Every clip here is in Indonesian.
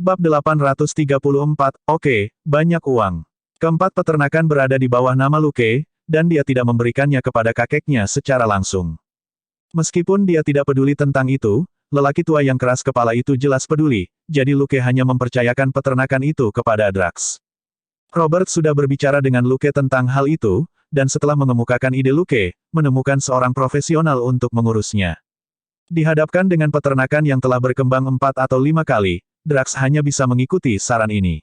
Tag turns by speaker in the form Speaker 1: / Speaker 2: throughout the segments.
Speaker 1: Bab 834, oke, banyak uang. Keempat peternakan berada di bawah nama Luke, dan dia tidak memberikannya kepada kakeknya secara langsung. Meskipun dia tidak peduli tentang itu, lelaki tua yang keras kepala itu jelas peduli, jadi Luke hanya mempercayakan peternakan itu kepada Drax. Robert sudah berbicara dengan Luke tentang hal itu, dan setelah mengemukakan ide Luke, menemukan seorang profesional untuk mengurusnya. Dihadapkan dengan peternakan yang telah berkembang 4 atau 5 kali, Drax hanya bisa mengikuti saran ini.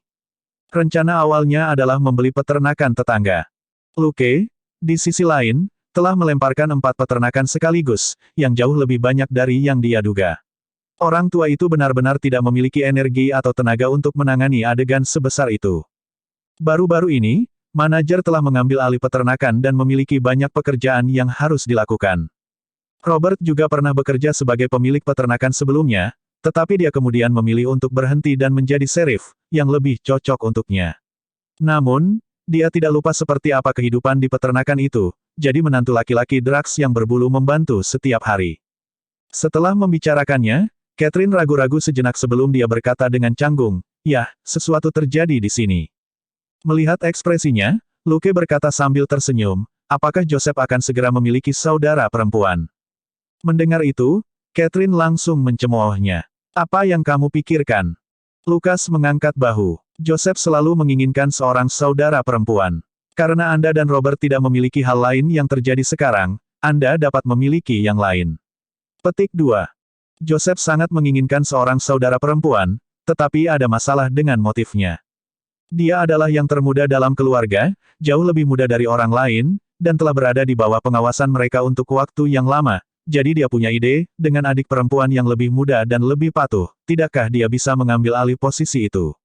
Speaker 1: Rencana awalnya adalah membeli peternakan tetangga. Luke, di sisi lain, telah melemparkan 4 peternakan sekaligus, yang jauh lebih banyak dari yang dia duga. Orang tua itu benar-benar tidak memiliki energi atau tenaga untuk menangani adegan sebesar itu. Baru-baru ini, manajer telah mengambil alih peternakan dan memiliki banyak pekerjaan yang harus dilakukan. Robert juga pernah bekerja sebagai pemilik peternakan sebelumnya, tetapi dia kemudian memilih untuk berhenti dan menjadi serif, yang lebih cocok untuknya. Namun, dia tidak lupa seperti apa kehidupan di peternakan itu, jadi menantu laki-laki Drax yang berbulu membantu setiap hari. Setelah membicarakannya, Catherine ragu-ragu sejenak sebelum dia berkata dengan canggung, "Yah, sesuatu terjadi di sini." Melihat ekspresinya, Luke berkata sambil tersenyum, "Apakah Joseph akan segera memiliki saudara perempuan?" Mendengar itu, Catherine langsung mencemoohnya. "Apa yang kamu pikirkan?" Lukas mengangkat bahu. "Joseph selalu menginginkan seorang saudara perempuan. Karena Anda dan Robert tidak memiliki hal lain yang terjadi sekarang, Anda dapat memiliki yang lain." Petik 2. Joseph sangat menginginkan seorang saudara perempuan, tetapi ada masalah dengan motifnya. Dia adalah yang termuda dalam keluarga, jauh lebih muda dari orang lain, dan telah berada di bawah pengawasan mereka untuk waktu yang lama. Jadi dia punya ide, dengan adik perempuan yang lebih muda dan lebih patuh, tidakkah dia bisa mengambil alih posisi itu?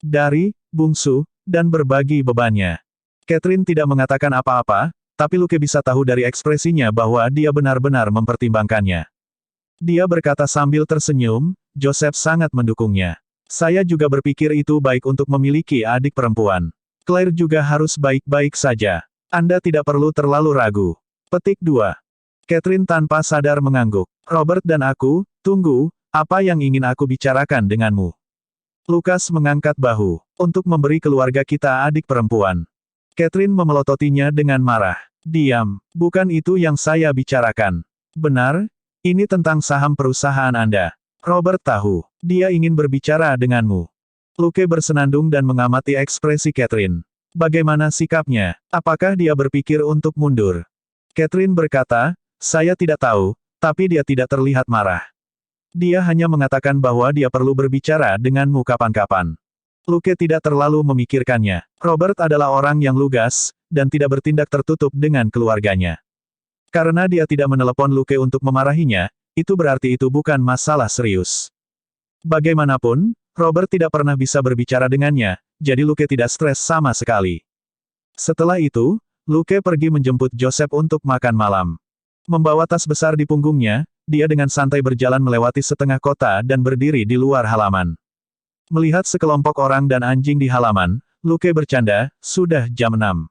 Speaker 1: Dari, bungsu, dan berbagi bebannya. Catherine tidak mengatakan apa-apa, tapi Luke bisa tahu dari ekspresinya bahwa dia benar-benar mempertimbangkannya. Dia berkata sambil tersenyum, "Joseph sangat mendukungnya. Saya juga berpikir itu baik untuk memiliki adik perempuan. Claire juga harus baik-baik saja. Anda tidak perlu terlalu ragu." Petik 2. Catherine tanpa sadar mengangguk. "Robert dan aku, tunggu, apa yang ingin aku bicarakan denganmu?" Lukas mengangkat bahu. "Untuk memberi keluarga kita adik perempuan." Catherine memelototinya dengan marah. "Diam, bukan itu yang saya bicarakan." "Benar, ini tentang saham perusahaan Anda." Robert tahu, dia ingin berbicara denganmu. Luke bersenandung dan mengamati ekspresi Catherine. Bagaimana sikapnya? Apakah dia berpikir untuk mundur? Catherine berkata, "Saya tidak tahu, tapi dia tidak terlihat marah. Dia hanya mengatakan bahwa dia perlu berbicara denganmu kapan-kapan." Luke tidak terlalu memikirkannya. Robert adalah orang yang lugas, dan tidak bertindak tertutup dengan keluarganya. Karena dia tidak menelepon Luke untuk memarahinya, itu berarti itu bukan masalah serius. Bagaimanapun, Robert tidak pernah bisa berbicara dengannya, jadi Luke tidak stres sama sekali. Setelah itu, Luke pergi menjemput Joseph untuk makan malam. Membawa tas besar di punggungnya, dia dengan santai berjalan melewati setengah kota dan berdiri di luar halaman. Melihat sekelompok orang dan anjing di halaman, Luke bercanda, "Sudah jam 6.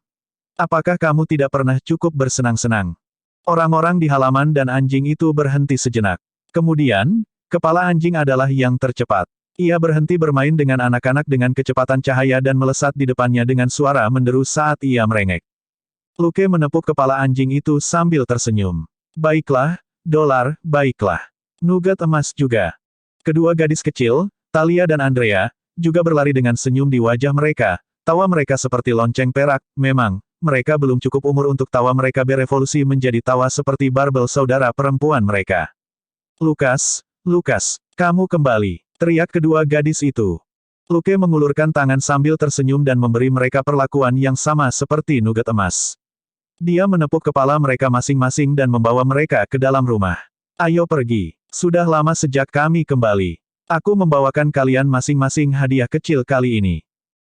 Speaker 1: Apakah kamu tidak pernah cukup bersenang-senang?" Orang-orang di halaman dan anjing itu berhenti sejenak. Kemudian, kepala anjing adalah yang tercepat. Ia berhenti bermain dengan anak-anak dengan kecepatan cahaya dan melesat di depannya dengan suara menderu saat ia merengek. Luke menepuk kepala anjing itu sambil tersenyum. "Baiklah, dolar, baiklah. Nugat emas juga." Kedua gadis kecil, Talia dan Andrea, juga berlari dengan senyum di wajah mereka. Tawa mereka seperti lonceng perak. Memang, mereka belum cukup umur untuk tawa mereka berevolusi menjadi tawa seperti barbel saudara perempuan mereka. "Lukas, Lukas, kamu kembali!" teriak kedua gadis itu. Luke mengulurkan tangan sambil tersenyum dan memberi mereka perlakuan yang sama seperti nugat emas. Dia menepuk kepala mereka masing-masing dan membawa mereka ke dalam rumah. "Ayo pergi. Sudah lama sejak kami kembali. Aku membawakan kalian masing-masing hadiah kecil kali ini."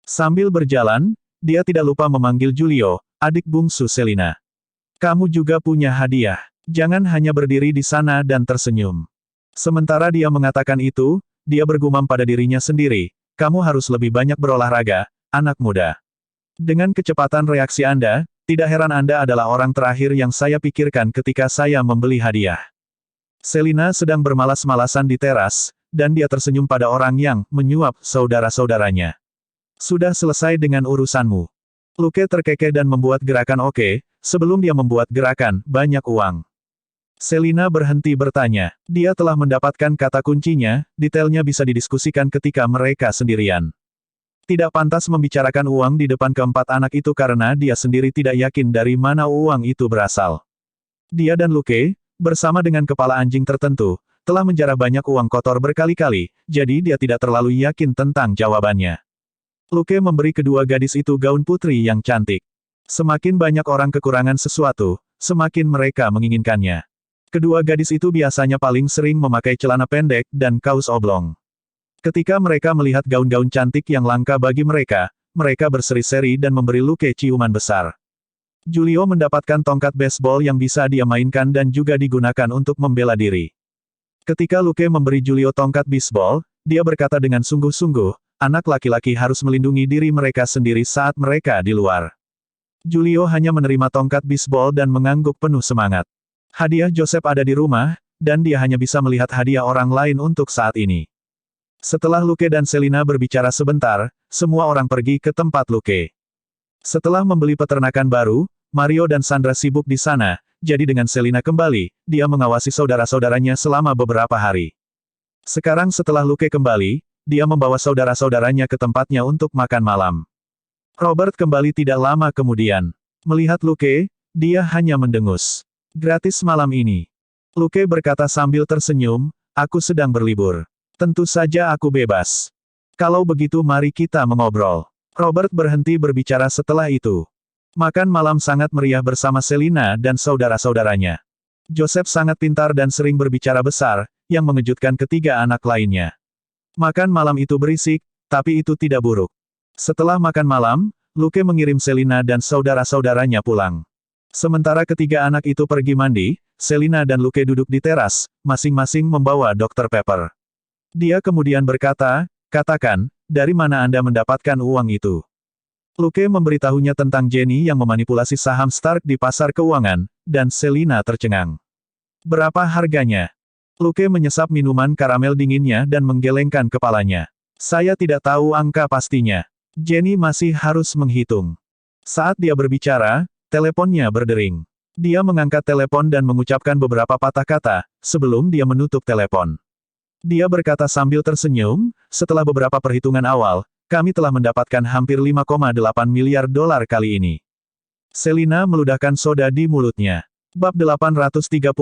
Speaker 1: Sambil berjalan, dia tidak lupa memanggil Julio, adik bungsu Selina. "Kamu juga punya hadiah. Jangan hanya berdiri di sana dan tersenyum." Sementara dia mengatakan itu, dia bergumam pada dirinya sendiri, "Kamu harus lebih banyak berolahraga, anak muda. Dengan kecepatan reaksi Anda, tidak heran Anda adalah orang terakhir yang saya pikirkan ketika saya membeli hadiah." Selina sedang bermalas-malasan di teras, dan dia tersenyum pada orang yang menyuap saudara-saudaranya. Sudah selesai dengan urusanmu. Luke terkekeh dan membuat gerakan oke, sebelum dia membuat gerakan, banyak uang. Selina berhenti bertanya. Dia telah mendapatkan kata kuncinya, detailnya bisa didiskusikan ketika mereka sendirian. Tidak pantas membicarakan uang di depan keempat anak itu karena dia sendiri tidak yakin dari mana uang itu berasal. Dia dan Luke, bersama dengan kepala anjing tertentu, telah menjarah banyak uang kotor berkali-kali, jadi dia tidak terlalu yakin tentang jawabannya. Luke memberi kedua gadis itu gaun putri yang cantik. Semakin banyak orang kekurangan sesuatu, semakin mereka menginginkannya. Kedua gadis itu biasanya paling sering memakai celana pendek dan kaos oblong. Ketika mereka melihat gaun-gaun cantik yang langka bagi mereka, mereka berseri-seri dan memberi Luke ciuman besar. Julio mendapatkan tongkat baseball yang bisa dia mainkan dan juga digunakan untuk membela diri. Ketika Luke memberi Julio tongkat bisbol, dia berkata dengan sungguh-sungguh, anak laki-laki harus melindungi diri mereka sendiri saat mereka di luar. Julio hanya menerima tongkat bisbol dan mengangguk penuh semangat. Hadiah Joseph ada di rumah, dan dia hanya bisa melihat hadiah orang lain untuk saat ini. Setelah Luke dan Selina berbicara sebentar, semua orang pergi ke tempat Luke. Setelah membeli peternakan baru, Mario dan Sandra sibuk di sana, jadi dengan Selina kembali, dia mengawasi saudara-saudaranya selama beberapa hari. Sekarang setelah Luke kembali, dia membawa saudara-saudaranya ke tempatnya untuk makan malam. Robert kembali tidak lama kemudian. Melihat Luke, dia hanya mendengus. Gratis malam ini. Luke berkata sambil tersenyum, aku sedang berlibur. Tentu saja aku bebas. Kalau begitu mari kita mengobrol. Robert berhenti berbicara setelah itu. Makan malam sangat meriah bersama Selina dan saudara-saudaranya. Joseph sangat pintar dan sering berbicara besar, yang mengejutkan ketiga anak lainnya. Makan malam itu berisik, tapi itu tidak buruk. Setelah makan malam, Luke mengirim Selina dan saudara-saudaranya pulang. Sementara ketiga anak itu pergi mandi, Selina dan Luke duduk di teras, masing-masing membawa Dr. Pepper. Dia kemudian berkata, katakan, dari mana Anda mendapatkan uang itu? Luke memberitahunya tentang Jenny yang memanipulasi saham Stark di pasar keuangan, dan Selina tercengang. Berapa harganya? Luke menyesap minuman karamel dinginnya dan menggelengkan kepalanya. Saya tidak tahu angka pastinya. Jenny masih harus menghitung. Saat dia berbicara, teleponnya berdering. Dia mengangkat telepon dan mengucapkan beberapa patah kata, sebelum dia menutup telepon. Dia berkata sambil tersenyum, setelah beberapa perhitungan awal, kami telah mendapatkan hampir 5,8 miliar dolar kali ini. Selina meludahkan soda di mulutnya. Bab 835,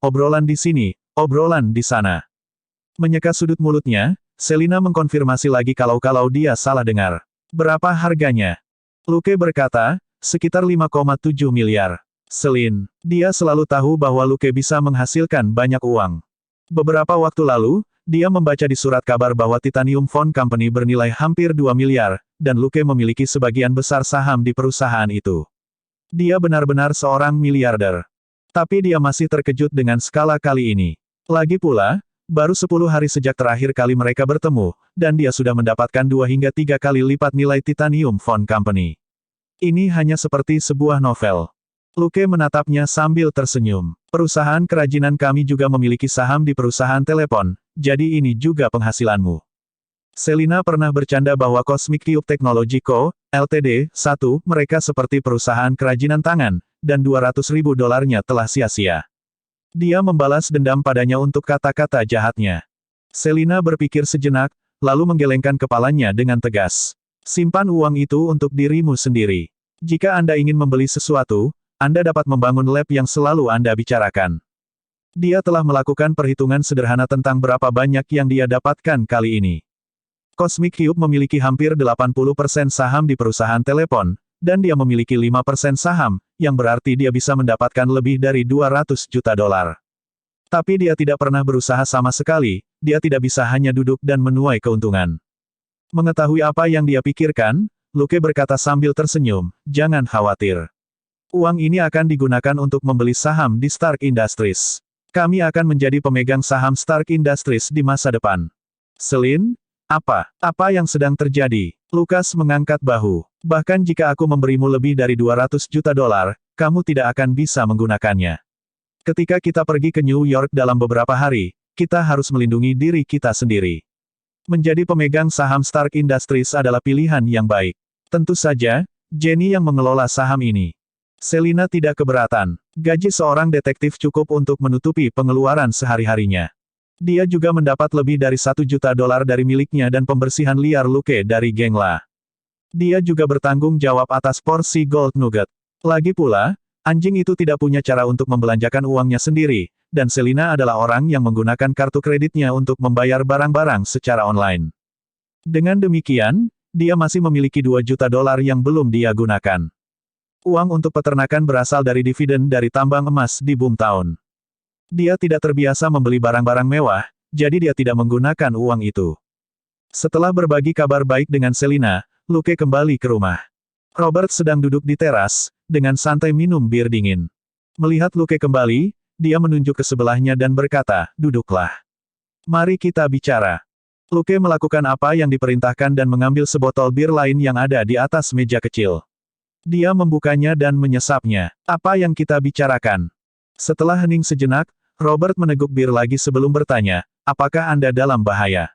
Speaker 1: obrolan di sini, obrolan di sana. Menyeka sudut mulutnya, Selina mengkonfirmasi lagi kalau dia salah dengar. Berapa harganya? Luke berkata, sekitar 5,7 miliar. Selin, dia selalu tahu bahwa Luke bisa menghasilkan banyak uang. Beberapa waktu lalu, dia membaca di surat kabar bahwa Titanium Phone Company bernilai hampir 2 miliar, dan Luke memiliki sebagian besar saham di perusahaan itu. Dia benar-benar seorang miliarder. Tapi dia masih terkejut dengan skala kali ini. Lagi pula, baru 10 hari sejak terakhir kali mereka bertemu, dan dia sudah mendapatkan 2 hingga 3 kali lipat nilai Titanium Phone Company. Ini hanya seperti sebuah novel. Luke menatapnya sambil tersenyum. Perusahaan kerajinan kami juga memiliki saham di perusahaan telepon, jadi ini juga penghasilanmu. Selina pernah bercanda bahwa Cosmic Cube Technology Co., Ltd., mereka seperti perusahaan kerajinan tangan, dan 200.000 dolarnya telah sia-sia. Dia membalas dendam padanya untuk kata-kata jahatnya. Selina berpikir sejenak, lalu menggelengkan kepalanya dengan tegas. Simpan uang itu untuk dirimu sendiri. Jika Anda ingin membeli sesuatu, Anda dapat membangun lab yang selalu Anda bicarakan. Dia telah melakukan perhitungan sederhana tentang berapa banyak yang dia dapatkan kali ini. Cosmic Cube memiliki hampir 80% saham di perusahaan telepon, dan dia memiliki 5% saham, yang berarti dia bisa mendapatkan lebih dari 200 juta dolar. Tapi dia tidak pernah berusaha sama sekali, dia tidak bisa hanya duduk dan menuai keuntungan. Mengetahui apa yang dia pikirkan, Luke berkata sambil tersenyum, jangan khawatir. Uang ini akan digunakan untuk membeli saham di Stark Industries. Kami akan menjadi pemegang saham Stark Industries di masa depan. Selin? Apa yang sedang terjadi? Lukas mengangkat bahu. Bahkan jika aku memberimu lebih dari 200 juta dolar, kamu tidak akan bisa menggunakannya. Ketika kita pergi ke New York dalam beberapa hari, kita harus melindungi diri kita sendiri. Menjadi pemegang saham Stark Industries adalah pilihan yang baik. Tentu saja, Jenny yang mengelola saham ini. Selina tidak keberatan. Gaji seorang detektif cukup untuk menutupi pengeluaran sehari-harinya. Dia juga mendapat lebih dari $1 juta dari miliknya dan pembersihan liar Luke dari geng La. Dia juga bertanggung jawab atas porsi Gold Nugget. Lagi pula, anjing itu tidak punya cara untuk membelanjakan uangnya sendiri, dan Selina adalah orang yang menggunakan kartu kreditnya untuk membayar barang-barang secara online. Dengan demikian, dia masih memiliki $2 juta yang belum dia gunakan. Uang untuk peternakan berasal dari dividen dari tambang emas di Boomtown. Dia tidak terbiasa membeli barang-barang mewah, jadi dia tidak menggunakan uang itu. Setelah berbagi kabar baik dengan Selina, Luke kembali ke rumah. Robert sedang duduk di teras, dengan santai minum bir dingin. Melihat Luke kembali, dia menunjuk ke sebelahnya dan berkata, "Duduklah. Mari kita bicara." Luke melakukan apa yang diperintahkan dan mengambil sebotol bir lain yang ada di atas meja kecil. Dia membukanya dan menyesapnya. "Apa yang kita bicarakan?" Setelah hening sejenak, Robert meneguk bir lagi sebelum bertanya, "Apakah Anda dalam bahaya?"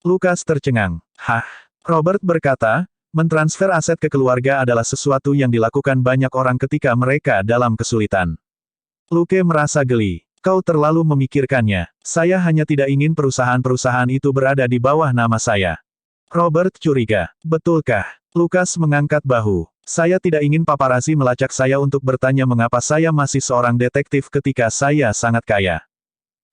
Speaker 1: Lukas tercengang. "Hah?" Robert berkata, "Mentransfer aset ke keluarga adalah sesuatu yang dilakukan banyak orang ketika mereka dalam kesulitan." Luke merasa geli. "Kau terlalu memikirkannya. Saya hanya tidak ingin perusahaan-perusahaan itu berada di bawah nama saya." Robert curiga. "Betulkah?" Lukas mengangkat bahu. "Saya tidak ingin paparazi melacak saya untuk bertanya mengapa saya masih seorang detektif ketika saya sangat kaya."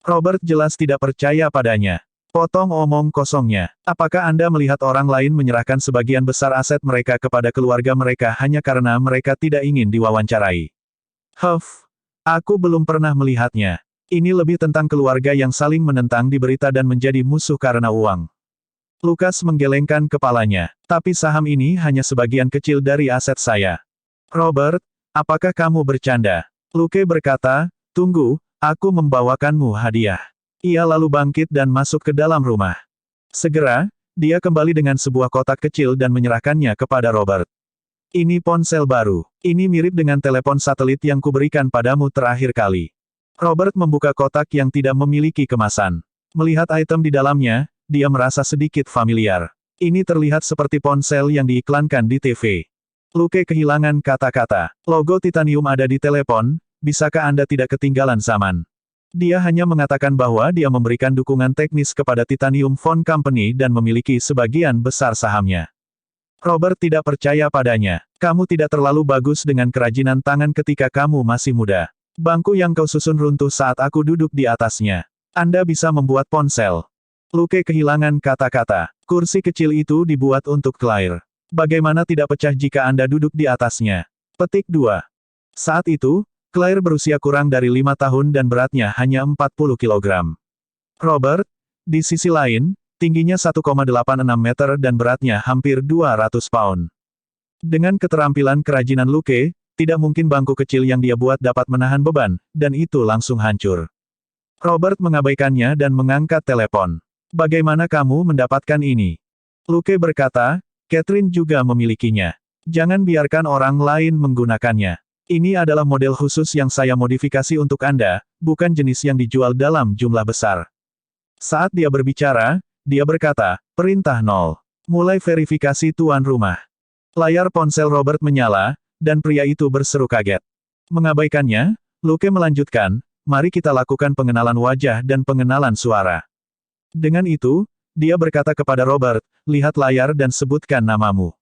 Speaker 1: Robert jelas tidak percaya padanya. Potong omong kosongnya. "Apakah Anda melihat orang lain menyerahkan sebagian besar aset mereka kepada keluarga mereka hanya karena mereka tidak ingin diwawancarai?" Aku belum pernah melihatnya. Ini lebih tentang keluarga yang saling menentang di berita dan menjadi musuh karena uang." Lukas menggelengkan kepalanya. "Tapi saham ini hanya sebagian kecil dari aset saya." "Robert, apakah kamu bercanda?" Luke berkata, "Tunggu, aku membawakanmu hadiah." Ia lalu bangkit dan masuk ke dalam rumah. Segera, dia kembali dengan sebuah kotak kecil dan menyerahkannya kepada Robert. "Ini ponsel baru. Ini mirip dengan telepon satelit yang kuberikan padamu terakhir kali." Robert membuka kotak yang tidak memiliki kemasan. Melihat item di dalamnya, dia merasa sedikit familiar. Ini terlihat seperti ponsel yang diiklankan di TV. Luke kehilangan kata-kata. Logo Titanium ada di telepon, bisakah Anda tidak ketinggalan zaman? Dia hanya mengatakan bahwa dia memberikan dukungan teknis kepada Titanium Phone Company dan memiliki sebagian besar sahamnya. Robert tidak percaya padanya. "Kamu tidak terlalu bagus dengan kerajinan tangan ketika kamu masih muda. Bangku yang kau susun runtuh saat aku duduk di atasnya. Anda bisa membuat ponsel." Luke kehilangan kata-kata. "Kursi kecil itu dibuat untuk Claire. Bagaimana tidak pecah jika Anda duduk di atasnya?" Petik 2. Saat itu, Claire berusia kurang dari 5 tahun dan beratnya hanya 40 kilogram. Robert, di sisi lain, tingginya 1,86 meter dan beratnya hampir 200 pound. Dengan keterampilan kerajinan Luke, tidak mungkin bangku kecil yang dia buat dapat menahan beban, dan itu langsung hancur. Robert mengabaikannya dan mengangkat telepon. "Bagaimana kamu mendapatkan ini?" Luke berkata, "Catherine juga memilikinya. Jangan biarkan orang lain menggunakannya. Ini adalah model khusus yang saya modifikasi untuk Anda, bukan jenis yang dijual dalam jumlah besar." Saat dia berbicara, dia berkata, "Perintah 0. Mulai verifikasi tuan rumah." Layar ponsel Robert menyala, dan pria itu berseru kaget. Mengabaikannya, Luke melanjutkan, "Mari kita lakukan pengenalan wajah dan pengenalan suara." Dengan itu, dia berkata kepada Robert, "Lihat layar dan sebutkan namamu."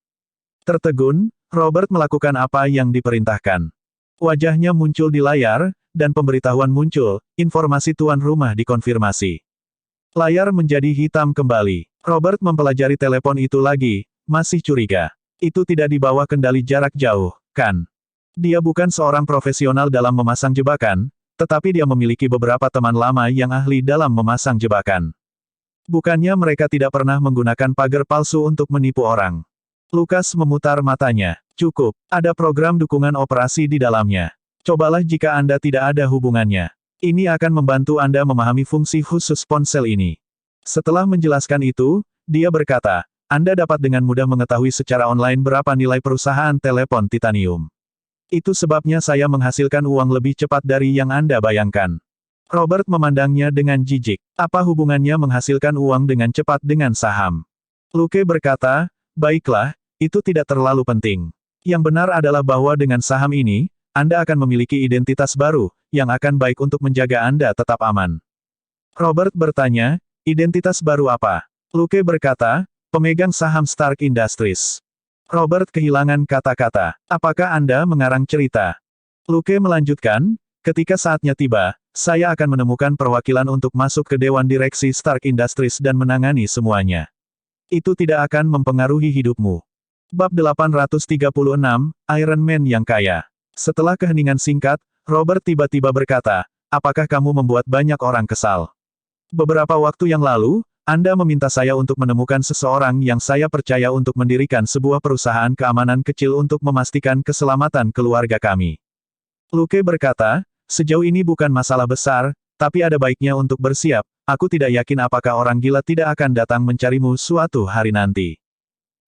Speaker 1: Tertegun, Robert melakukan apa yang diperintahkan. Wajahnya muncul di layar, dan pemberitahuan muncul, informasi tuan rumah dikonfirmasi. Layar menjadi hitam kembali. Robert mempelajari telepon itu lagi, masih curiga. Itu tidak di bawah kendali jarak jauh, kan? Dia bukan seorang profesional dalam memasang jebakan, tetapi dia memiliki beberapa teman lama yang ahli dalam memasang jebakan. Bukannya mereka tidak pernah menggunakan pagar palsu untuk menipu orang. Lukas memutar matanya. "Cukup, ada program dukungan operasi di dalamnya. Cobalah jika Anda tidak ada hubungannya. Ini akan membantu Anda memahami fungsi khusus ponsel ini." Setelah menjelaskan itu, dia berkata, "Anda dapat dengan mudah mengetahui secara online berapa nilai perusahaan telepon Titanium. Itu sebabnya saya menghasilkan uang lebih cepat dari yang Anda bayangkan." Robert memandangnya dengan jijik. Apa hubungannya menghasilkan uang dengan cepat dengan saham? Luke berkata, baiklah, itu tidak terlalu penting. Yang benar adalah bahwa dengan saham ini, Anda akan memiliki identitas baru, yang akan baik untuk menjaga Anda tetap aman. Robert bertanya, identitas baru apa? Luke berkata, pemegang saham Stark Industries. Robert kehilangan kata-kata. Apakah Anda mengarang cerita? Luke melanjutkan, ketika saatnya tiba, saya akan menemukan perwakilan untuk masuk ke Dewan Direksi Stark Industries dan menangani semuanya. Itu tidak akan mempengaruhi hidupmu. Bab 836, Iron Man yang kaya. Setelah keheningan singkat, Robert tiba-tiba berkata, apakah kamu membuat banyak orang kesal? Beberapa waktu yang lalu, Anda meminta saya untuk menemukan seseorang yang saya percaya untuk mendirikan sebuah perusahaan keamanan kecil untuk memastikan keselamatan keluarga kami. Luke berkata, sejauh ini bukan masalah besar, tapi ada baiknya untuk bersiap. Aku tidak yakin apakah orang gila tidak akan datang mencarimu suatu hari nanti.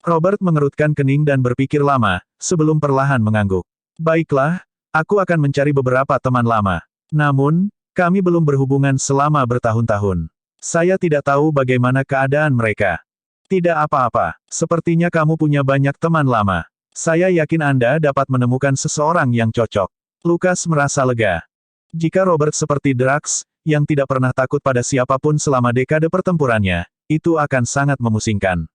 Speaker 1: Robert mengerutkan kening dan berpikir lama, sebelum perlahan mengangguk. Baiklah, aku akan mencari beberapa teman lama. Namun, kami belum berhubungan selama bertahun-tahun. Saya tidak tahu bagaimana keadaan mereka. Tidak apa-apa, sepertinya kamu punya banyak teman lama. Saya yakin Anda dapat menemukan seseorang yang cocok. Lucas merasa lega. Jika Robert seperti Drax, yang tidak pernah takut pada siapapun selama dekade pertempurannya, itu akan sangat memusingkan.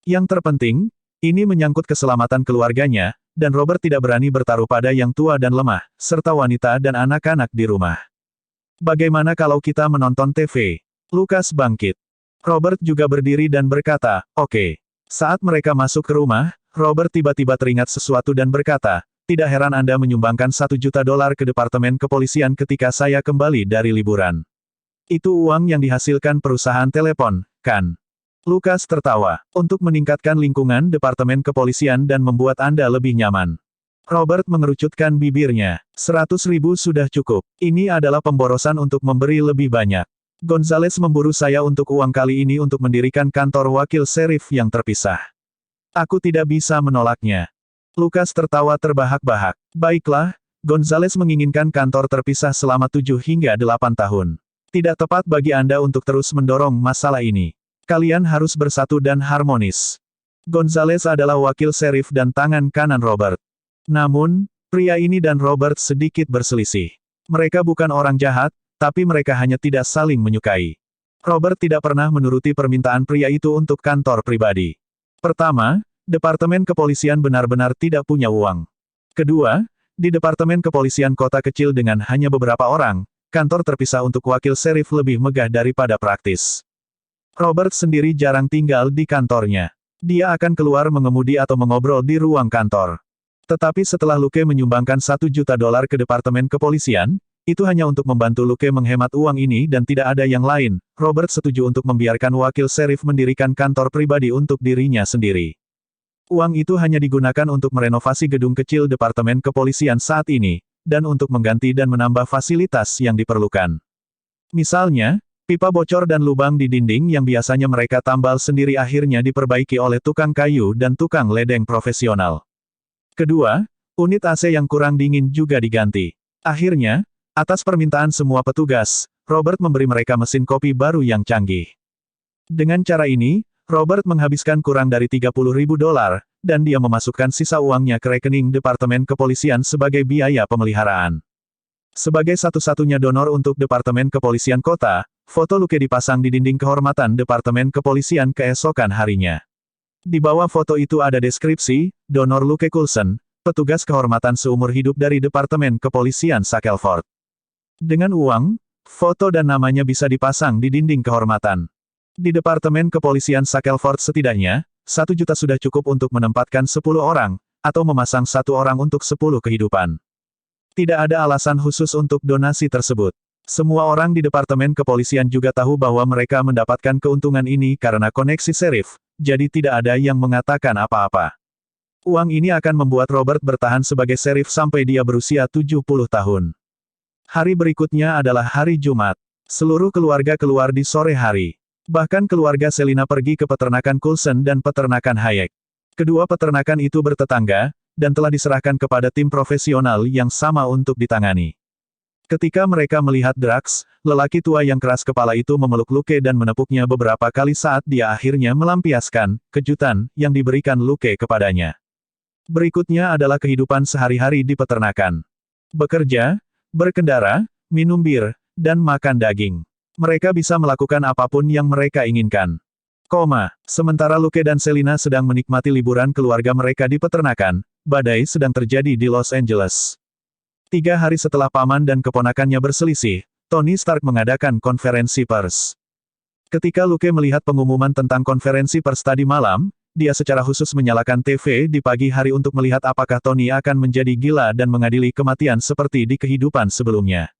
Speaker 1: Yang terpenting, ini menyangkut keselamatan keluarganya, dan Robert tidak berani bertaruh pada yang tua dan lemah, serta wanita dan anak-anak di rumah. Bagaimana kalau kita menonton TV? Lucas bangkit. Robert juga berdiri dan berkata, oke. Saat mereka masuk ke rumah, Robert tiba-tiba teringat sesuatu dan berkata, tidak heran Anda menyumbangkan $1 juta ke Departemen Kepolisian ketika saya kembali dari liburan. Itu uang yang dihasilkan perusahaan telepon, kan? Lucas tertawa. Untuk meningkatkan lingkungan Departemen Kepolisian dan membuat Anda lebih nyaman. Robert mengerucutkan bibirnya. 100.000 sudah cukup. Ini adalah pemborosan untuk memberi lebih banyak. Gonzales memburu saya untuk uang kali ini untuk mendirikan kantor wakil serif yang terpisah. Aku tidak bisa menolaknya. Lucas tertawa terbahak-bahak. Baiklah, Gonzales menginginkan kantor terpisah selama 7 hingga 8 tahun. Tidak tepat bagi Anda untuk terus mendorong masalah ini. Kalian harus bersatu dan harmonis. Gonzales adalah wakil serif dan tangan kanan Robert. Namun, pria ini dan Robert sedikit berselisih. Mereka bukan orang jahat, tapi mereka hanya tidak saling menyukai. Robert tidak pernah menuruti permintaan pria itu untuk kantor pribadi. Pertama, Departemen Kepolisian benar-benar tidak punya uang. Kedua, di Departemen Kepolisian kota kecil dengan hanya beberapa orang, kantor terpisah untuk wakil serif lebih megah daripada praktis. Robert sendiri jarang tinggal di kantornya. Dia akan keluar mengemudi atau mengobrol di ruang kantor. Tetapi setelah Luke menyumbangkan $1 juta ke Departemen Kepolisian, itu hanya untuk membantu Luke menghemat uang ini dan tidak ada yang lain. Robert setuju untuk membiarkan wakil serif mendirikan kantor pribadi untuk dirinya sendiri. Uang itu hanya digunakan untuk merenovasi gedung kecil Departemen Kepolisian saat ini, dan untuk mengganti dan menambah fasilitas yang diperlukan. Misalnya, pipa bocor dan lubang di dinding yang biasanya mereka tambal sendiri akhirnya diperbaiki oleh tukang kayu dan tukang ledeng profesional. Kedua, unit AC yang kurang dingin juga diganti. Akhirnya, atas permintaan semua petugas, Robert memberi mereka mesin kopi baru yang canggih. Dengan cara ini, Robert menghabiskan kurang dari $30.000, dan dia memasukkan sisa uangnya ke rekening Departemen Kepolisian sebagai biaya pemeliharaan. Sebagai satu-satunya donor untuk Departemen Kepolisian Kota, foto Luke dipasang di dinding kehormatan Departemen Kepolisian keesokan harinya. Di bawah foto itu ada deskripsi, donor Luke Coulson, petugas kehormatan seumur hidup dari Departemen Kepolisian Shackelford. Dengan uang, foto dan namanya bisa dipasang di dinding kehormatan. Di Departemen Kepolisian Shackelford setidaknya, $1 juta sudah cukup untuk menempatkan 10 orang, atau memasang 1 orang untuk 10 kehidupan. Tidak ada alasan khusus untuk donasi tersebut. Semua orang di Departemen Kepolisian juga tahu bahwa mereka mendapatkan keuntungan ini karena koneksi serif, jadi tidak ada yang mengatakan apa-apa. Uang ini akan membuat Robert bertahan sebagai serif sampai dia berusia 70 tahun. Hari berikutnya adalah hari Jumat. Seluruh keluarga keluar di sore hari. Bahkan keluarga Selina pergi ke peternakan Coulson dan peternakan Hayek. Kedua peternakan itu bertetangga, dan telah diserahkan kepada tim profesional yang sama untuk ditangani. Ketika mereka melihat Drax, lelaki tua yang keras kepala itu memeluk Luke dan menepuknya beberapa kali saat dia akhirnya melampiaskan kejutan yang diberikan Luke kepadanya. Berikutnya adalah kehidupan sehari-hari di peternakan. Bekerja, berkendara, minum bir, dan makan daging. Mereka bisa melakukan apapun yang mereka inginkan. Sementara Luke dan Selina sedang menikmati liburan keluarga mereka di peternakan, badai sedang terjadi di Los Angeles. 3 hari setelah paman dan keponakannya berselisih, Tony Stark mengadakan konferensi pers. Ketika Luke melihat pengumuman tentang konferensi pers tadi malam, dia secara khusus menyalakan TV di pagi hari untuk melihat apakah Tony akan menjadi gila dan mengadili kematian seperti di kehidupan sebelumnya.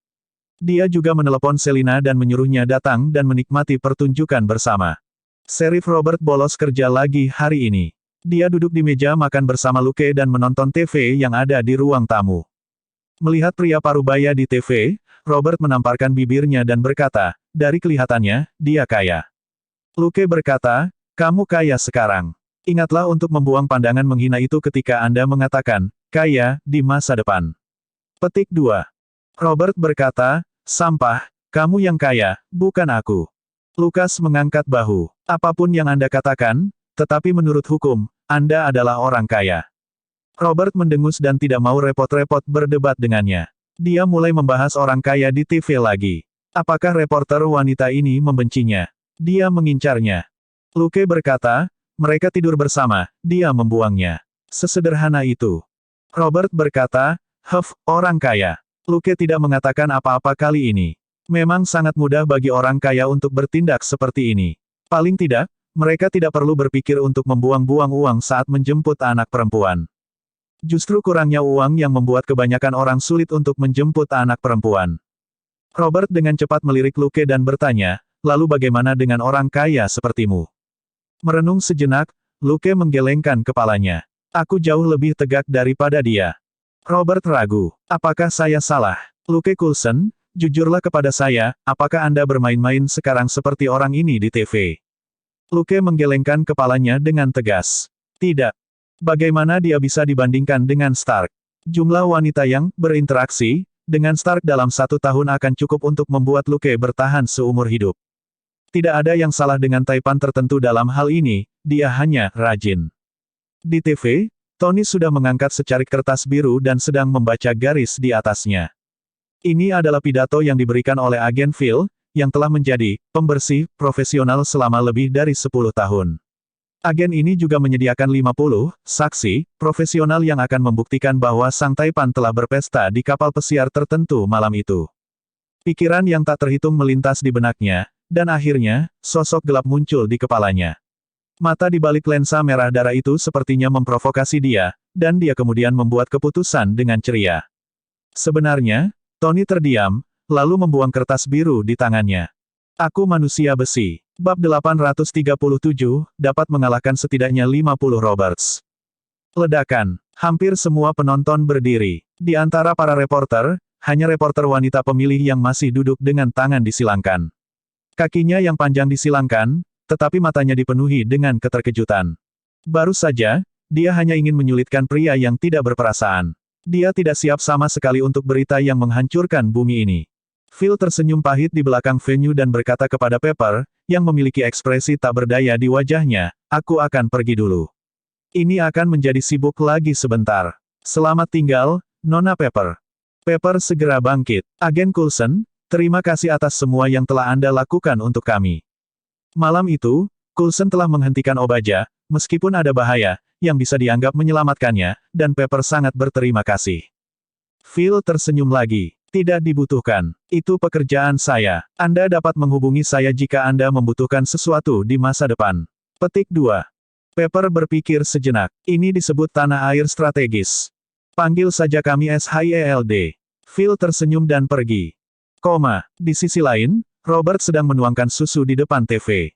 Speaker 1: Dia juga menelepon Selina dan menyuruhnya datang dan menikmati pertunjukan bersama. Sheriff Robert bolos kerja lagi hari ini. Dia duduk di meja makan bersama Luke dan menonton TV yang ada di ruang tamu. Melihat pria parubaya di TV, Robert menamparkan bibirnya dan berkata, dari kelihatannya, dia kaya. Luke berkata, kamu kaya sekarang. Ingatlah untuk membuang pandangan menghina itu ketika Anda mengatakan, kaya, di masa depan. Petik 2. Robert berkata, sampah, kamu yang kaya, bukan aku. Lukas mengangkat bahu. Apapun yang Anda katakan, tetapi menurut hukum, Anda adalah orang kaya. Robert mendengus dan tidak mau repot-repot berdebat dengannya. Dia mulai membahas orang kaya di TV lagi. Apakah reporter wanita ini membencinya? Dia mengincarnya. Luke berkata, mereka tidur bersama, dia membuangnya. Sesederhana itu. Robert berkata, orang kaya. Luke tidak mengatakan apa-apa kali ini. Memang sangat mudah bagi orang kaya untuk bertindak seperti ini. Paling tidak, mereka tidak perlu berpikir untuk membuang-buang uang saat menjemput anak perempuan. Justru kurangnya uang yang membuat kebanyakan orang sulit untuk menjemput anak perempuan. Robert dengan cepat melirik Luke dan bertanya, lalu bagaimana dengan orang kaya sepertimu? Merenung sejenak, Luke menggelengkan kepalanya. Aku jauh lebih tegak daripada dia. Robert ragu. Apakah saya salah? Luke Coulson, jujurlah kepada saya, apakah Anda bermain-main sekarang seperti orang ini di TV? Luke menggelengkan kepalanya dengan tegas. Tidak. Bagaimana dia bisa dibandingkan dengan Stark? Jumlah wanita yang berinteraksi dengan Stark dalam 1 tahun akan cukup untuk membuat Luke bertahan seumur hidup. Tidak ada yang salah dengan taipan tertentu dalam hal ini, dia hanya rajin. Di TV, Tony sudah mengangkat secarik kertas biru dan sedang membaca garis di atasnya. Ini adalah pidato yang diberikan oleh agen Phil, yang telah menjadi pembersih profesional selama lebih dari 10 tahun. Agen ini juga menyediakan 50 saksi profesional yang akan membuktikan bahwa Sang Taipan telah berpesta di kapal pesiar tertentu malam itu. Pikiran yang tak terhitung melintas di benaknya, dan akhirnya, sosok gelap muncul di kepalanya. Mata di balik lensa merah darah itu sepertinya memprovokasi dia, dan dia kemudian membuat keputusan dengan ceria. Sebenarnya, Tony terdiam, lalu membuang kertas biru di tangannya. Aku manusia besi. Bab 837, dapat mengalahkan setidaknya 50 Roberts. Ledakan. Hampir semua penonton berdiri. Di antara para reporter, hanya reporter wanita pemilih yang masih duduk dengan tangan disilangkan. Kakinya yang panjang disilangkan, tetapi matanya dipenuhi dengan keterkejutan. Baru saja, dia hanya ingin menyulitkan pria yang tidak berperasaan. Dia tidak siap sama sekali untuk berita yang menghancurkan bumi ini. Phil tersenyum pahit di belakang venue dan berkata kepada Pepper, yang memiliki ekspresi tak berdaya di wajahnya, aku akan pergi dulu. Ini akan menjadi sibuk lagi sebentar. Selamat tinggal, Nona Pepper. Pepper segera bangkit. Agen Coulson, terima kasih atas semua yang telah Anda lakukan untuk kami. Malam itu, Coulson telah menghentikan Obaja, meskipun ada bahaya, yang bisa dianggap menyelamatkannya, dan Pepper sangat berterima kasih. Phil tersenyum lagi. Tidak dibutuhkan. Itu pekerjaan saya. Anda dapat menghubungi saya jika Anda membutuhkan sesuatu di masa depan. Petik 2. Pepper berpikir sejenak. Ini disebut tanah air strategis. Panggil saja kami SHIELD. Phil tersenyum dan pergi. Di sisi lain, Robert sedang menuangkan susu di depan TV.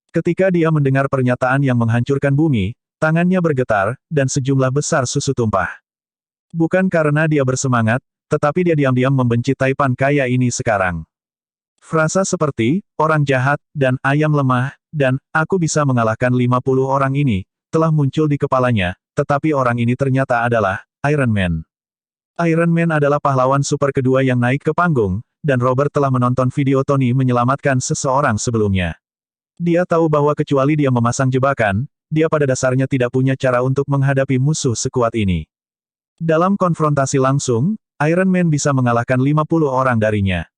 Speaker 1: Ketika dia mendengar pernyataan yang menghancurkan bumi, tangannya bergetar, dan sejumlah besar susu tumpah. Bukan karena dia bersemangat, tetapi dia diam-diam membenci Taipan kaya ini sekarang. Frasa seperti, orang jahat, dan ayam lemah, dan aku bisa mengalahkan 50 orang ini, telah muncul di kepalanya, tetapi orang ini ternyata adalah Iron Man. Iron Man adalah pahlawan super kedua yang naik ke panggung, dan Robert telah menonton video Tony menyelamatkan seseorang sebelumnya. Dia tahu bahwa kecuali dia memasang jebakan, dia pada dasarnya tidak punya cara untuk menghadapi musuh sekuat ini. Dalam konfrontasi langsung, Iron Man bisa mengalahkan 50 orang darinya.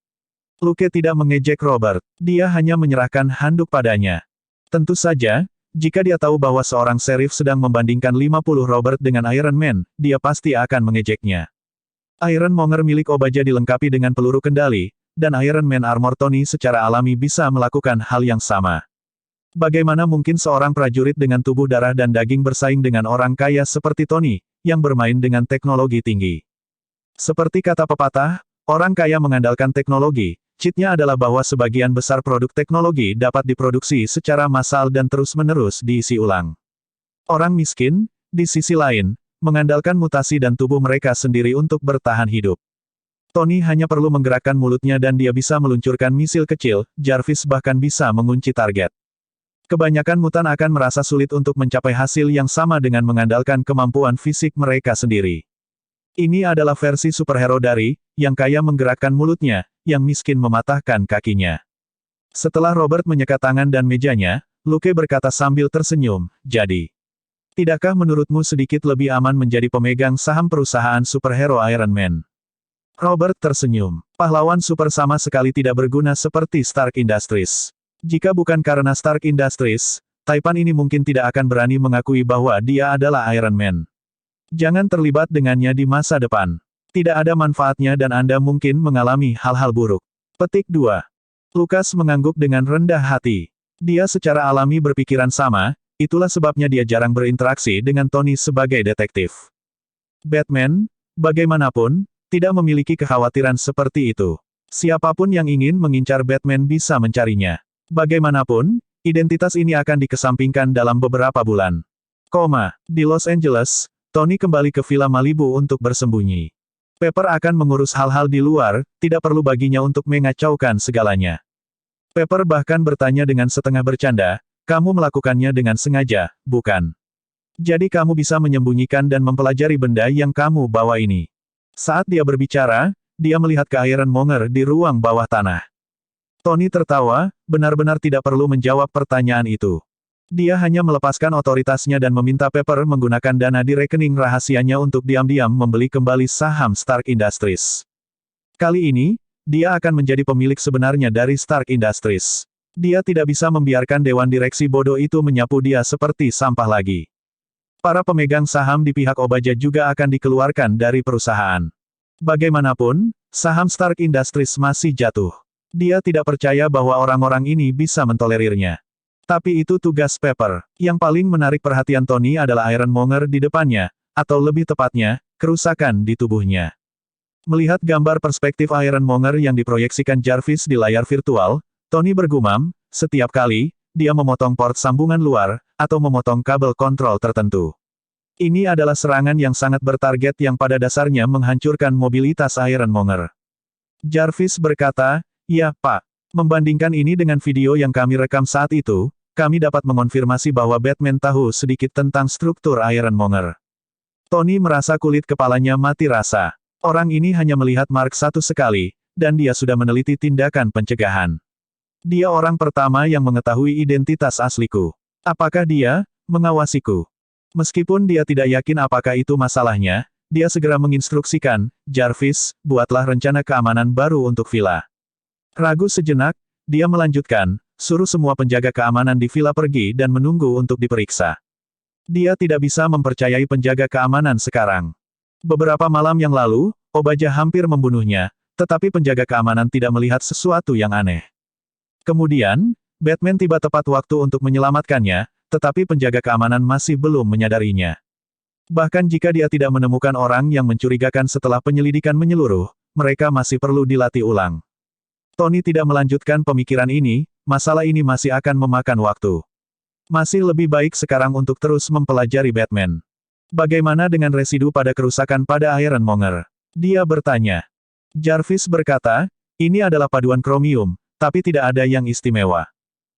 Speaker 1: Luke tidak mengejek Robert, dia hanya menyerahkan handuk padanya. Tentu saja, jika dia tahu bahwa seorang sheriff sedang membandingkan 50 Robert dengan Iron Man, dia pasti akan mengejeknya. Iron Monger milik Obaja dilengkapi dengan peluru kendali, dan Iron Man Armor Tony secara alami bisa melakukan hal yang sama. Bagaimana mungkin seorang prajurit dengan tubuh darah dan daging bersaing dengan orang kaya seperti Tony, yang bermain dengan teknologi tinggi? Seperti kata pepatah, orang kaya mengandalkan teknologi. Cheatnya adalah bahwa sebagian besar produk teknologi dapat diproduksi secara massal dan terus-menerus diisi ulang. Orang miskin, di sisi lain, mengandalkan mutasi dan tubuh mereka sendiri untuk bertahan hidup. Tony hanya perlu menggerakkan mulutnya dan dia bisa meluncurkan misil kecil, Jarvis bahkan bisa mengunci target. Kebanyakan mutan akan merasa sulit untuk mencapai hasil yang sama dengan mengandalkan kemampuan fisik mereka sendiri. Ini adalah versi superhero dari, yang kaya menggerakkan mulutnya, yang miskin mematahkan kakinya. Setelah Robert menyekat tangan dan mejanya, Luke berkata sambil tersenyum, jadi, tidakkah menurutmu sedikit lebih aman menjadi pemegang saham perusahaan superhero Iron Man? Robert tersenyum. Pahlawan super sama sekali tidak berguna seperti Stark Industries. Jika bukan karena Stark Industries, Taipan ini mungkin tidak akan berani mengakui bahwa dia adalah Iron Man. Jangan terlibat dengannya di masa depan. Tidak ada manfaatnya dan Anda mungkin mengalami hal-hal buruk. Petik 2. Lucas mengangguk dengan rendah hati. Dia secara alami berpikiran sama, itulah sebabnya dia jarang berinteraksi dengan Tony sebagai detektif. Batman, bagaimanapun, tidak memiliki kekhawatiran seperti itu. Siapapun yang ingin mengincar Batman bisa mencarinya. Bagaimanapun, identitas ini akan dikesampingkan dalam beberapa bulan. Di Los Angeles, Tony kembali ke Villa Malibu untuk bersembunyi. Pepper akan mengurus hal-hal di luar, tidak perlu baginya untuk mengacaukan segalanya. Pepper bahkan bertanya dengan setengah bercanda, kamu melakukannya dengan sengaja, bukan? Jadi kamu bisa menyembunyikan dan mempelajari benda yang kamu bawa ini. Saat dia berbicara, dia melihat ke Iron Monger di ruang bawah tanah. Tony tertawa, benar-benar tidak perlu menjawab pertanyaan itu. Dia hanya melepaskan otoritasnya dan meminta Pepper menggunakan dana di rekening rahasianya untuk diam-diam membeli kembali saham Stark Industries. Kali ini, dia akan menjadi pemilik sebenarnya dari Stark Industries. Dia tidak bisa membiarkan dewan direksi bodoh itu menyapu dia seperti sampah lagi. Para pemegang saham di pihak Obaja juga akan dikeluarkan dari perusahaan. Bagaimanapun, saham Stark Industries masih jatuh. Dia tidak percaya bahwa orang-orang ini bisa mentolerirnya. Tapi itu tugas Pepper. Yang paling menarik perhatian Tony adalah Iron Monger di depannya, atau lebih tepatnya, kerusakan di tubuhnya. Melihat gambar perspektif Iron Monger yang diproyeksikan Jarvis di layar virtual, Tony bergumam, setiap kali, dia memotong port sambungan luar, atau memotong kabel kontrol tertentu. Ini adalah serangan yang sangat bertarget yang pada dasarnya menghancurkan mobilitas Iron Monger. Jarvis berkata, ya Pak. Membandingkan ini dengan video yang kami rekam saat itu, kami dapat mengonfirmasi bahwa Batman tahu sedikit tentang struktur Iron Monger. Tony merasa kulit kepalanya mati rasa. Orang ini hanya melihat Mark I sekali, dan dia sudah meneliti tindakan pencegahan. Dia orang pertama yang mengetahui identitas asliku. Apakah dia mengawasiku? Meskipun dia tidak yakin apakah itu masalahnya, dia segera menginstruksikan, Jarvis, buatlah rencana keamanan baru untuk villa. Ragu sejenak, dia melanjutkan, suruh semua penjaga keamanan di villa pergi dan menunggu untuk diperiksa. Dia tidak bisa mempercayai penjaga keamanan sekarang. Beberapa malam yang lalu, Obaja hampir membunuhnya, tetapi penjaga keamanan tidak melihat sesuatu yang aneh. Kemudian, Batman tiba tepat waktu untuk menyelamatkannya, tetapi penjaga keamanan masih belum menyadarinya. Bahkan jika dia tidak menemukan orang yang mencurigakan setelah penyelidikan menyeluruh, mereka masih perlu dilatih ulang. Tony tidak melanjutkan pemikiran ini, masalah ini masih akan memakan waktu. Masih lebih baik sekarang untuk terus mempelajari Batman. Bagaimana dengan residu pada kerusakan pada Iron Monger? Dia bertanya. Jarvis berkata, ini adalah paduan kromium, tapi tidak ada yang istimewa.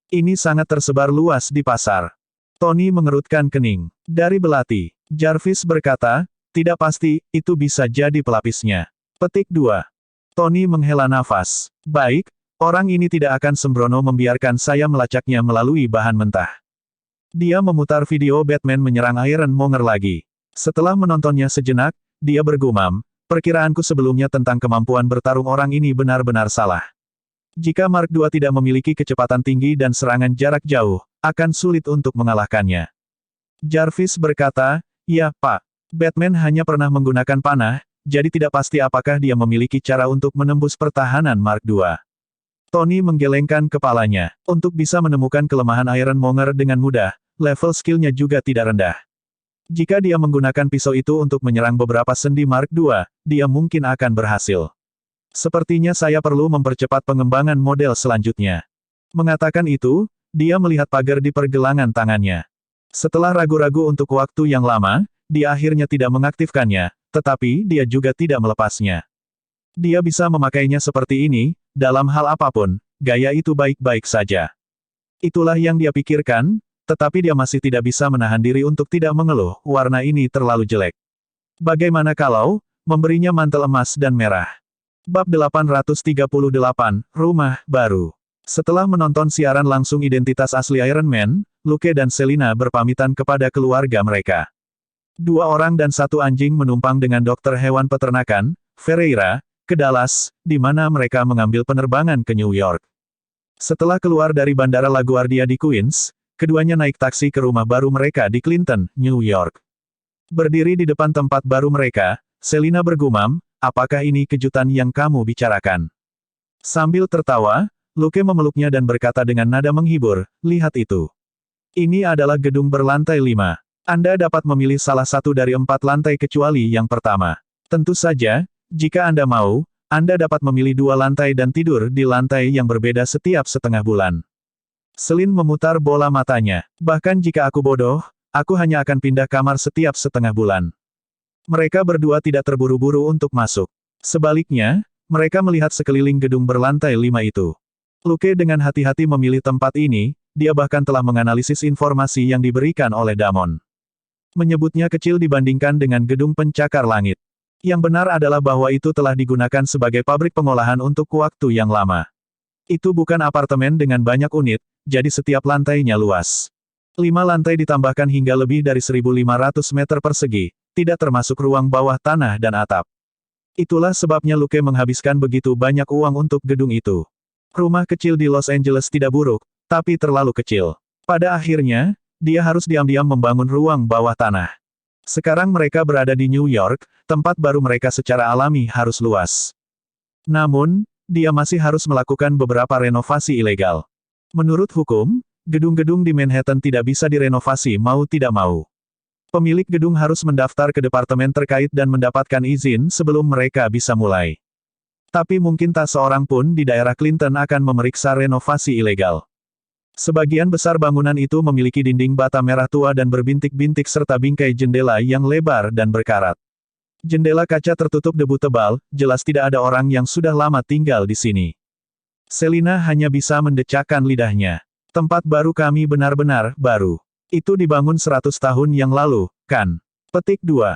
Speaker 1: Ini sangat tersebar luas di pasar. Tony mengerutkan kening. Dari belati. Jarvis berkata, Tidak pasti, itu bisa jadi pelapisnya. Petik 2. Tony menghela nafas. Baik, orang ini tidak akan sembrono membiarkan saya melacaknya melalui bahan mentah. Dia memutar video Batman menyerang Ironmonger lagi. Setelah menontonnya sejenak, dia bergumam, perkiraanku sebelumnya tentang kemampuan bertarung orang ini benar-benar salah. Jika Mark II tidak memiliki kecepatan tinggi dan serangan jarak jauh, akan sulit untuk mengalahkannya. Jarvis berkata, ya, Pak. Batman hanya pernah menggunakan panah, jadi tidak pasti apakah dia memiliki cara untuk menembus pertahanan Mark II. Tony menggelengkan kepalanya. Untuk bisa menemukan kelemahan Ironmonger dengan mudah, level skillnya juga tidak rendah. Jika dia menggunakan pisau itu untuk menyerang beberapa sendi Mark II, dia mungkin akan berhasil. Sepertinya saya perlu mempercepat pengembangan model selanjutnya. Mengatakan itu, dia melihat pagar di pergelangan tangannya. Setelah ragu-ragu untuk waktu yang lama, dia akhirnya tidak mengaktifkannya, tetapi dia juga tidak melepasnya. Dia bisa memakainya seperti ini, dalam hal apapun, gaya itu baik-baik saja. Itulah yang dia pikirkan, tetapi dia masih tidak bisa menahan diri untuk tidak mengeluh, warna ini terlalu jelek. Bagaimana kalau memberinya mantel emas dan merah? Bab 838, Rumah Baru. Setelah menonton siaran langsung identitas asli Iron Man, Luke dan Selina berpamitan kepada keluarga mereka. 2 orang dan 1 anjing menumpang dengan dokter hewan peternakan, Ferreira, ke Dallas, di mana mereka mengambil penerbangan ke New York. Setelah keluar dari Bandara LaGuardia di Queens, keduanya naik taksi ke rumah baru mereka di Clinton, New York. Berdiri di depan tempat baru mereka, Selina bergumam, apakah ini kejutan yang kamu bicarakan? Sambil tertawa, Luke memeluknya dan berkata dengan nada menghibur, lihat itu. Ini adalah gedung berlantai 5. Anda dapat memilih salah satu dari 4 lantai kecuali yang pertama. Tentu saja, jika Anda mau, Anda dapat memilih 2 lantai dan tidur di lantai yang berbeda setiap setengah bulan. Selin memutar bola matanya. Bahkan jika aku bodoh, aku hanya akan pindah kamar setiap setengah bulan. Mereka berdua tidak terburu-buru untuk masuk. Sebaliknya, mereka melihat sekeliling gedung berlantai 5 itu. Luke dengan hati-hati memilih tempat ini, dia bahkan telah menganalisis informasi yang diberikan oleh Damon. Menyebutnya kecil dibandingkan dengan gedung pencakar langit. Yang benar adalah bahwa itu telah digunakan sebagai pabrik pengolahan untuk waktu yang lama. Itu bukan apartemen dengan banyak unit, jadi setiap lantainya luas. 5 lantai ditambahkan hingga lebih dari 1.500 meter persegi, tidak termasuk ruang bawah tanah dan atap. Itulah sebabnya Luke menghabiskan begitu banyak uang untuk gedung itu. Rumah kecil di Los Angeles tidak buruk, tapi terlalu kecil. Pada akhirnya, dia harus diam-diam membangun ruang bawah tanah. Sekarang mereka berada di New York, tempat baru mereka secara alami harus luas. Namun, dia masih harus melakukan beberapa renovasi ilegal. Menurut hukum, gedung-gedung di Manhattan tidak bisa direnovasi mau tidak mau. Pemilik gedung harus mendaftar ke departemen terkait dan mendapatkan izin sebelum mereka bisa mulai. Tapi mungkin tak seorang pun di daerah Clinton akan memeriksa renovasi ilegal. Sebagian besar bangunan itu memiliki dinding bata merah tua dan berbintik-bintik serta bingkai jendela yang lebar dan berkarat. Jendela kaca tertutup debu tebal, jelas tidak ada orang yang sudah lama tinggal di sini. Selina hanya bisa mendecakkan lidahnya. Tempat baru kami benar-benar baru. Itu dibangun 100 tahun yang lalu, kan? Petik 2.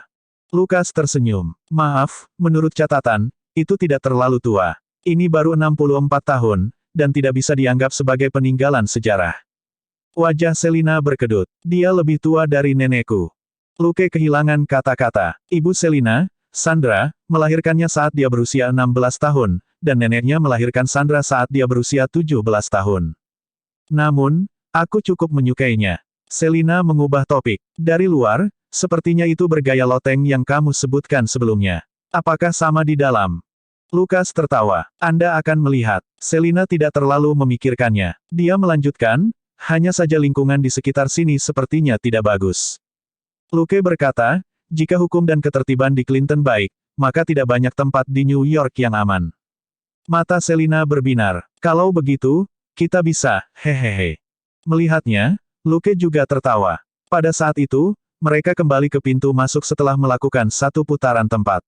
Speaker 1: Lukas tersenyum. Maaf, menurut catatan, itu tidak terlalu tua. Ini baru 64 tahun, dan tidak bisa dianggap sebagai peninggalan sejarah. Wajah Selina berkedut. Dia lebih tua dari nenekku. Luke kehilangan kata-kata. Ibu Selina, Sandra, melahirkannya saat dia berusia 16 tahun, dan neneknya melahirkan Sandra saat dia berusia 17 tahun. Namun, aku cukup menyukainya. Selina mengubah topik. Dari luar, sepertinya itu bergaya loteng yang kamu sebutkan sebelumnya. Apakah sama di dalam? Lukas tertawa. Anda akan melihat. Selina tidak terlalu memikirkannya. Dia melanjutkan, hanya saja lingkungan di sekitar sini sepertinya tidak bagus. Luke berkata, jika hukum dan ketertiban di Clinton baik, maka tidak banyak tempat di New York yang aman. Mata Selina berbinar. Kalau begitu, kita bisa, hehehe. Melihatnya, Luke juga tertawa. Pada saat itu, mereka kembali ke pintu masuk setelah melakukan 1 putaran tempat.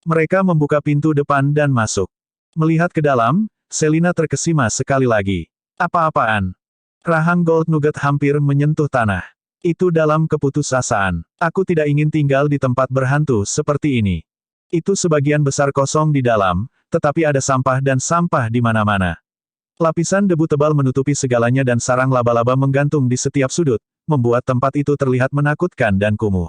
Speaker 1: Mereka membuka pintu depan dan masuk. Melihat ke dalam, Selina terkesima sekali lagi. Apa-apaan? Rahang gold nugget hampir menyentuh tanah. Itu dalam keputusasaan. Aku tidak ingin tinggal di tempat berhantu seperti ini. Itu sebagian besar kosong di dalam, tetapi ada sampah dan sampah di mana-mana. Lapisan debu tebal menutupi segalanya dan sarang laba-laba menggantung di setiap sudut, membuat tempat itu terlihat menakutkan dan kumuh.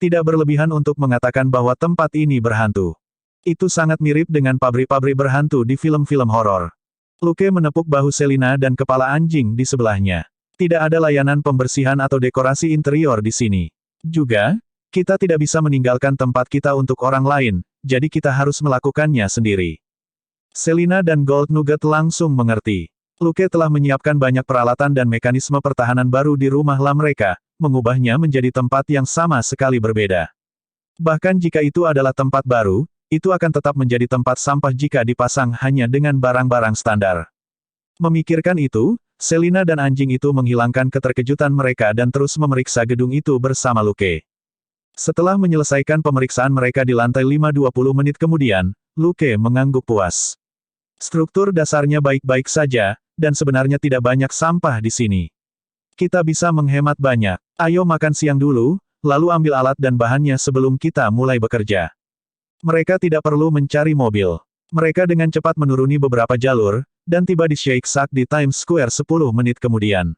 Speaker 1: Tidak berlebihan untuk mengatakan bahwa tempat ini berhantu. Itu sangat mirip dengan pabrik-pabrik berhantu di film-film horor. Luke menepuk bahu Selina dan kepala anjing di sebelahnya. Tidak ada layanan pembersihan atau dekorasi interior di sini. Juga, kita tidak bisa meninggalkan tempat kita untuk orang lain, jadi kita harus melakukannya sendiri. Selina dan Gold Nugget langsung mengerti. Luke telah menyiapkan banyak peralatan dan mekanisme pertahanan baru di rumah lam mereka, mengubahnya menjadi tempat yang sama sekali berbeda. Bahkan jika itu adalah tempat baru, itu akan tetap menjadi tempat sampah jika dipasang hanya dengan barang-barang standar. Memikirkan itu, Selina dan anjing itu menghilangkan keterkejutan mereka dan terus memeriksa gedung itu bersama Luke. Setelah menyelesaikan pemeriksaan mereka di lantai 5-20 menit kemudian, Luke mengangguk puas. Struktur dasarnya baik-baik saja, dan sebenarnya tidak banyak sampah di sini. Kita bisa menghemat banyak. Ayo makan siang dulu, lalu ambil alat dan bahannya sebelum kita mulai bekerja. Mereka tidak perlu mencari mobil. Mereka dengan cepat menuruni beberapa jalur, dan tiba di Shake Shack di Times Square 10 menit kemudian.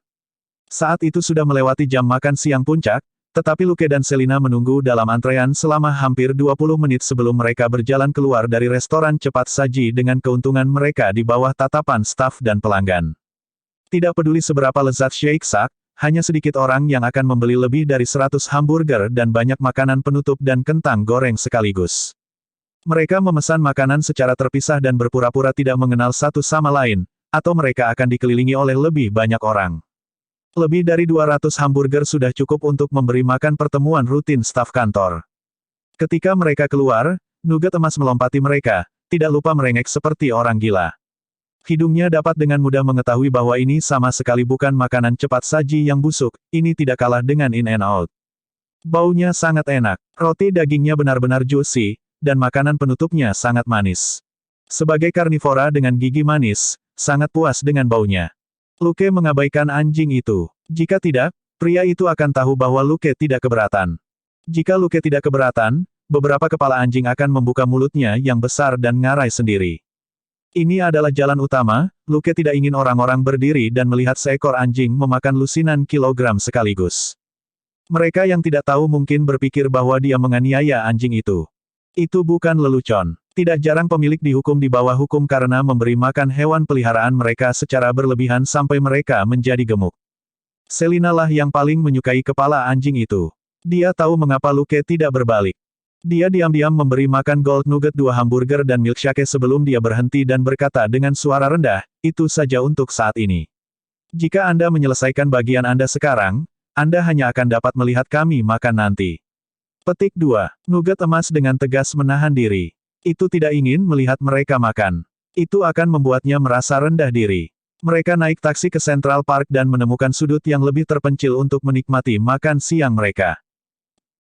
Speaker 1: Saat itu sudah melewati jam makan siang puncak, tetapi Luke dan Selina menunggu dalam antrean selama hampir 20 menit sebelum mereka berjalan keluar dari restoran cepat saji dengan keuntungan mereka di bawah tatapan staf dan pelanggan. Tidak peduli seberapa lezat Shake Shack, hanya sedikit orang yang akan membeli lebih dari 100 hamburger dan banyak makanan penutup dan kentang goreng sekaligus. Mereka memesan makanan secara terpisah dan berpura-pura tidak mengenal satu sama lain, atau mereka akan dikelilingi oleh lebih banyak orang. Lebih dari 200 hamburger sudah cukup untuk memberi makan pertemuan rutin staf kantor. Ketika mereka keluar, Nugget emas melompati mereka, tidak lupa merengek seperti orang gila. Hidungnya dapat dengan mudah mengetahui bahwa ini sama sekali bukan makanan cepat saji yang busuk, ini tidak kalah dengan In-N-Out. Baunya sangat enak, roti dagingnya benar-benar juicy, dan makanan penutupnya sangat manis. Sebagai karnivora dengan gigi manis, sangat puas dengan baunya. Luke mengabaikan anjing itu. Jika tidak, pria itu akan tahu bahwa Luke tidak keberatan. Jika Luke tidak keberatan, beberapa kepala anjing akan membuka mulutnya yang besar dan ngarai sendiri. Ini adalah jalan utama, Luke tidak ingin orang-orang berdiri dan melihat seekor anjing memakan lusinan kilogram sekaligus. Mereka yang tidak tahu mungkin berpikir bahwa dia menganiaya anjing itu. Itu bukan lelucon. Tidak jarang pemilik dihukum di bawah hukum karena memberi makan hewan peliharaan mereka secara berlebihan sampai mereka menjadi gemuk. Selina lah yang paling menyukai kepala anjing itu. Dia tahu mengapa Luke tidak berbalik. Dia diam-diam memberi makan Gold Nugget 2 hamburger dan milkshake sebelum dia berhenti dan berkata dengan suara rendah, itu saja untuk saat ini. Jika Anda menyelesaikan bagian Anda sekarang, Anda hanya akan dapat melihat kami makan nanti. Petik 2. Nugget emas dengan tegas menahan diri. Itu tidak ingin melihat mereka makan. Itu akan membuatnya merasa rendah diri. Mereka naik taksi ke Central Park dan menemukan sudut yang lebih terpencil untuk menikmati makan siang mereka.